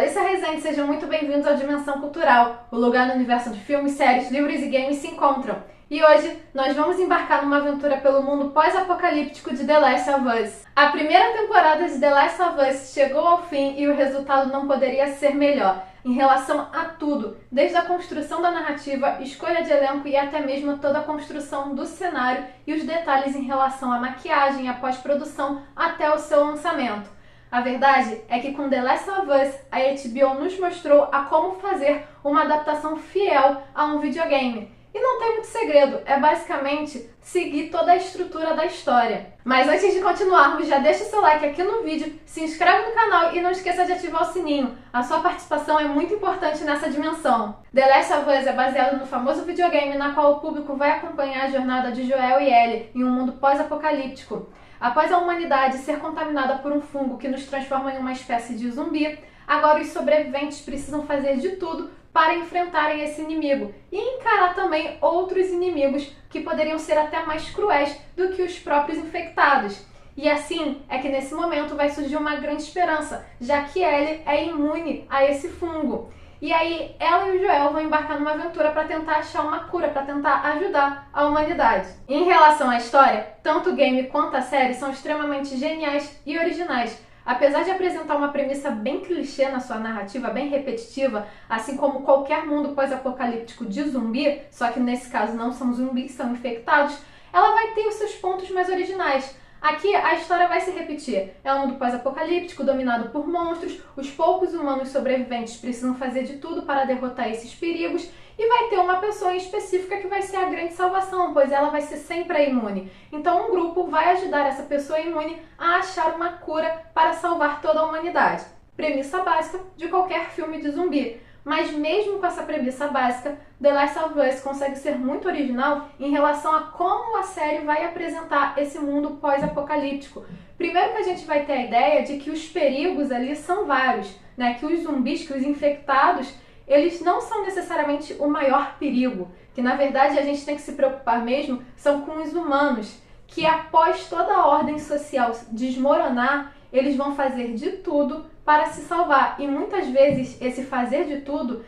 Larissa Rezende, sejam muito bem-vindos ao Dimensão Cultural, o lugar no universo de filmes, séries, livros e games se encontram. E hoje nós vamos embarcar numa aventura pelo mundo pós-apocalíptico de The Last of Us. A primeira temporada de The Last of Us chegou ao fim e o resultado não poderia ser melhor, em relação a tudo, desde a construção da narrativa, escolha de elenco e até mesmo toda a construção do cenário e os detalhes em relação à maquiagem, à pós-produção até o seu lançamento. A verdade é que com The Last of Us, a HBO nos mostrou a como fazer uma adaptação fiel a um videogame. E não tem muito segredo, é basicamente seguir toda a estrutura da história. Mas antes de continuarmos, já deixa o seu like aqui no vídeo, se inscreve no canal e não esqueça de ativar o sininho. A sua participação é muito importante nessa dimensão. The Last of Us é baseado no famoso videogame na qual o público vai acompanhar a jornada de Joel e Ellie em um mundo pós-apocalíptico. Após a humanidade ser contaminada por um fungo que nos transforma em uma espécie de zumbi, agora os sobreviventes precisam fazer de tudo para enfrentarem esse inimigo e encarar também outros inimigos que poderiam ser até mais cruéis do que os próprios infectados. E assim é que nesse momento vai surgir uma grande esperança, já que Ellie é imune a esse fungo. E aí ela e o Joel vão embarcar numa aventura para tentar achar uma cura, para tentar ajudar a humanidade. Em relação à história, tanto o game quanto a série são extremamente geniais e originais. Apesar de apresentar uma premissa bem clichê na sua narrativa, bem repetitiva, assim como qualquer mundo pós-apocalíptico de zumbi, só que nesse caso não são zumbis, são infectados, ela vai ter os seus pontos mais originais. Aqui a história vai se repetir. É um mundo pós-apocalíptico dominado por monstros, os poucos humanos sobreviventes precisam fazer de tudo para derrotar esses perigos e vai ter uma pessoa em específica que vai ser a grande salvação, pois ela vai ser sempre a imune. Então um grupo vai ajudar essa pessoa imune a achar uma cura para salvar toda a humanidade. Premissa básica de qualquer filme de zumbi. Mas mesmo com essa premissa básica, The Last of Us consegue ser muito original em relação a como a série vai apresentar esse mundo pós-apocalíptico. Primeiro que a gente vai ter a ideia de que os perigos ali são vários, né? Que os zumbis, que os infectados, eles não são necessariamente o maior perigo, que na verdade a gente tem que se preocupar mesmo são com os humanos, que após toda a ordem social desmoronar, eles vão fazer de tudo para se salvar. E muitas vezes esse fazer de tudo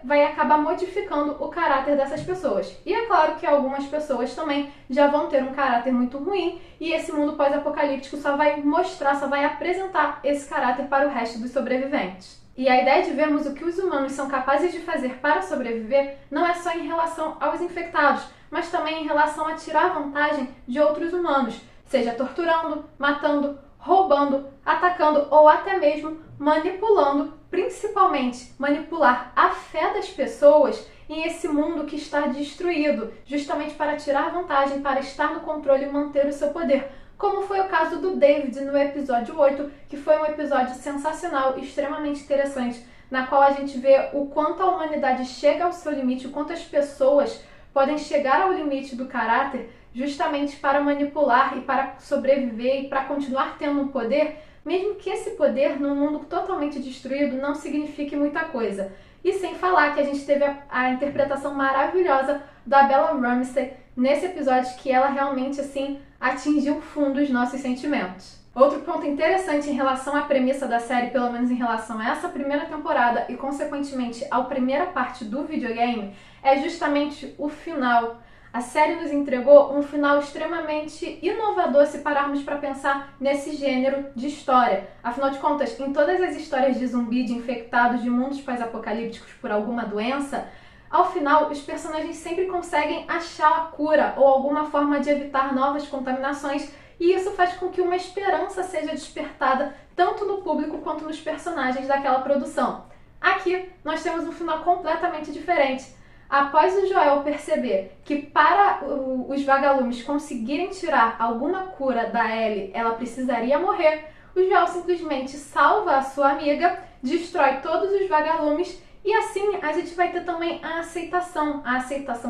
vai acabar modificando o caráter dessas pessoas. E é claro que algumas pessoas também já vão ter um caráter muito ruim e esse mundo pós-apocalíptico só vai mostrar, só vai apresentar esse caráter para o resto dos sobreviventes. E a ideia de vermos o que os humanos são capazes de fazer para sobreviver não é só em relação aos infectados, mas também em relação a tirar vantagem de outros humanos, seja torturando, matando, roubando, atacando ou até mesmo manipulando, principalmente manipular a fé das pessoas em esse mundo que está destruído, justamente para tirar vantagem, para estar no controle e manter o seu poder. Como foi o caso do David no episódio 8, que foi um episódio sensacional e extremamente interessante, na qual a gente vê o quanto a humanidade chega ao seu limite, o quanto as pessoas podem chegar ao limite do caráter justamente para manipular e para sobreviver e para continuar tendo um poder, mesmo que esse poder, num mundo totalmente destruído, não signifique muita coisa. E sem falar que a gente teve a interpretação maravilhosa da Bella Ramsey nesse episódio, que ela realmente, assim, atingiu o fundo dos nossos sentimentos. Outro ponto interessante em relação à premissa da série, pelo menos em relação a essa primeira temporada e, consequentemente, à primeira parte do videogame, é justamente o final. A série nos entregou um final extremamente inovador se pararmos para pensar nesse gênero de história. Afinal de contas, em todas as histórias de zumbi, de infectados, de mundos pós-apocalípticos por alguma doença, ao final os personagens sempre conseguem achar a cura ou alguma forma de evitar novas contaminações, e isso faz com que uma esperança seja despertada tanto no público quanto nos personagens daquela produção. Aqui nós temos um final completamente diferente. Após o Joel perceber que para os vagalumes conseguirem tirar alguma cura da Ellie, ela precisaria morrer, o Joel simplesmente salva a sua amiga, destrói todos os vagalumes e assim a gente vai ter também a aceitação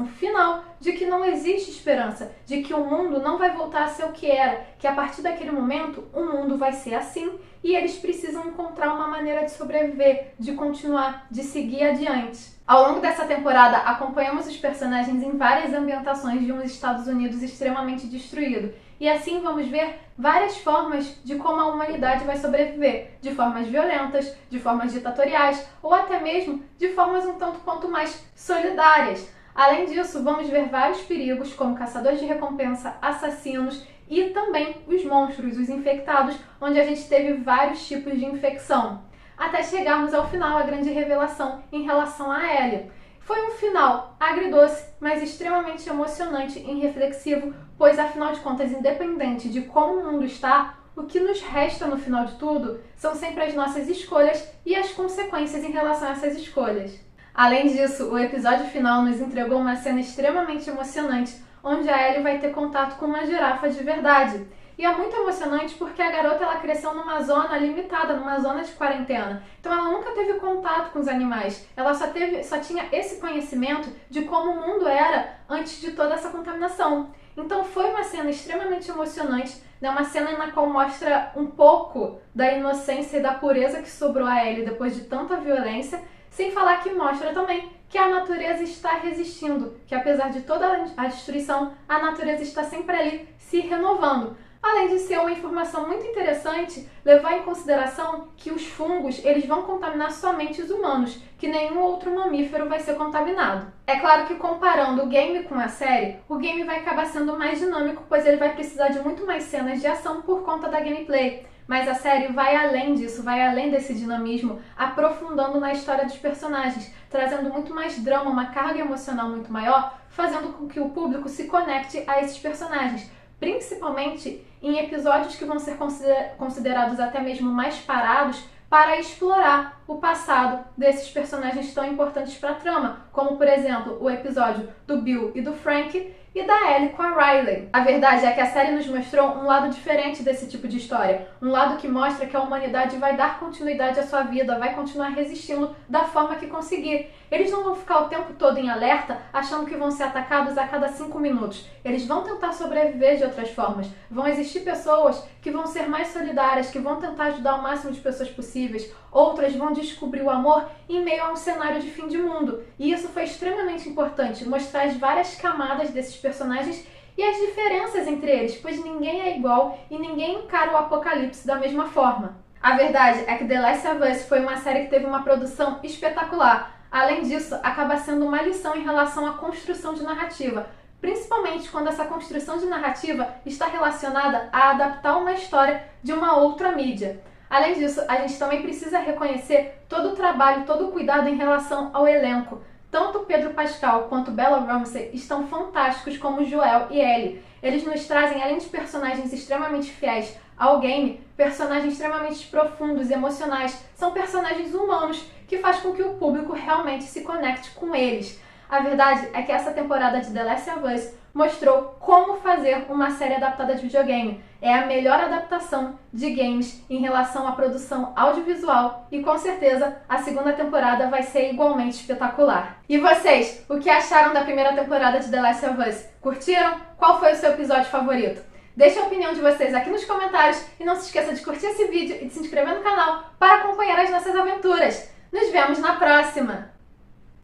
final de que não existe esperança, de que o mundo não vai voltar a ser o que era, que a partir daquele momento o mundo vai ser assim e eles precisam encontrar uma maneira de sobreviver, de continuar, de seguir adiante. Ao longo dessa temporada, acompanhamos os personagens em várias ambientações de uns Estados Unidos extremamente destruído. E assim vamos ver várias formas de como a humanidade vai sobreviver, de formas violentas, de formas ditatoriais ou até mesmo de formas um tanto quanto mais solidárias. Além disso, vamos ver vários perigos como caçadores de recompensa, assassinos e também os monstros, os infectados, onde a gente teve vários tipos de infecção. Até chegarmos ao final, a grande revelação em relação a Ellie. Foi um final agridoce, mas extremamente emocionante e reflexivo, pois afinal de contas, independente de como o mundo está, o que nos resta no final de tudo são sempre as nossas escolhas e as consequências em relação a essas escolhas. Além disso, o episódio final nos entregou uma cena extremamente emocionante, onde a Ellie vai ter contato com uma girafa de verdade. E é muito emocionante porque a garota ela cresceu numa zona limitada, numa zona de quarentena. Então ela nunca teve contato com os animais. Ela só tinha esse conhecimento de como o mundo era antes de toda essa contaminação. Então foi uma cena extremamente emocionante, né? Uma cena na qual mostra um pouco da inocência e da pureza que sobrou a Ellie depois de tanta violência, sem falar que mostra também que a natureza está resistindo, que apesar de toda a destruição, a natureza está sempre ali se renovando. Além de ser uma informação muito interessante, levar em consideração que os fungos eles vão contaminar somente os humanos, que nenhum outro mamífero vai ser contaminado. É claro que comparando o game com a série, o game vai acabar sendo mais dinâmico, pois ele vai precisar de muito mais cenas de ação por conta da gameplay. Mas a série vai além disso, vai além desse dinamismo, aprofundando na história dos personagens, trazendo muito mais drama, uma carga emocional muito maior, fazendo com que o público se conecte a esses personagens. Principalmente em episódios que vão ser considerados até mesmo mais parados para explorar o passado desses personagens tão importantes para a trama, como por exemplo o episódio do Bill e do Frank e da Ellie com a Riley. A verdade é que a série nos mostrou um lado diferente desse tipo de história, um lado que mostra que a humanidade vai dar continuidade à sua vida, vai continuar resistindo da forma que conseguir. Eles não vão ficar o tempo todo em alerta, achando que vão ser atacados a cada 5 minutos. Eles vão tentar sobreviver de outras formas. Vão existir pessoas que vão ser mais solidárias, que vão tentar ajudar o máximo de pessoas possíveis. Outras vão descobrir o amor em meio a um cenário de fim de mundo. E isso foi extremamente importante, mostrar as várias camadas desses personagens e as diferenças entre eles, pois ninguém é igual e ninguém encara o apocalipse da mesma forma. A verdade é que The Last of Us foi uma série que teve uma produção espetacular. Além disso, acaba sendo uma lição em relação à construção de narrativa, principalmente quando essa construção de narrativa está relacionada a adaptar uma história de uma outra mídia. Além disso, a gente também precisa reconhecer todo o trabalho, todo o cuidado em relação ao elenco. Tanto Pedro Pascal quanto Bella Ramsey estão fantásticos como Joel e Ellie. Eles nos trazem, além de personagens extremamente fiéis ao game, personagens extremamente profundos e emocionais. São personagens humanos que faz com que o público realmente se conecte com eles. A verdade é que essa temporada de The Last of Us mostrou como fazer uma série adaptada de videogame. É a melhor adaptação de games em relação à produção audiovisual e com certeza a segunda temporada vai ser igualmente espetacular. E vocês, o que acharam da primeira temporada de The Last of Us? Curtiram? Qual foi o seu episódio favorito? Deixe a opinião de vocês aqui nos comentários e não se esqueça de curtir esse vídeo e de se inscrever no canal para acompanhar as nossas aventuras. Nos vemos na próxima!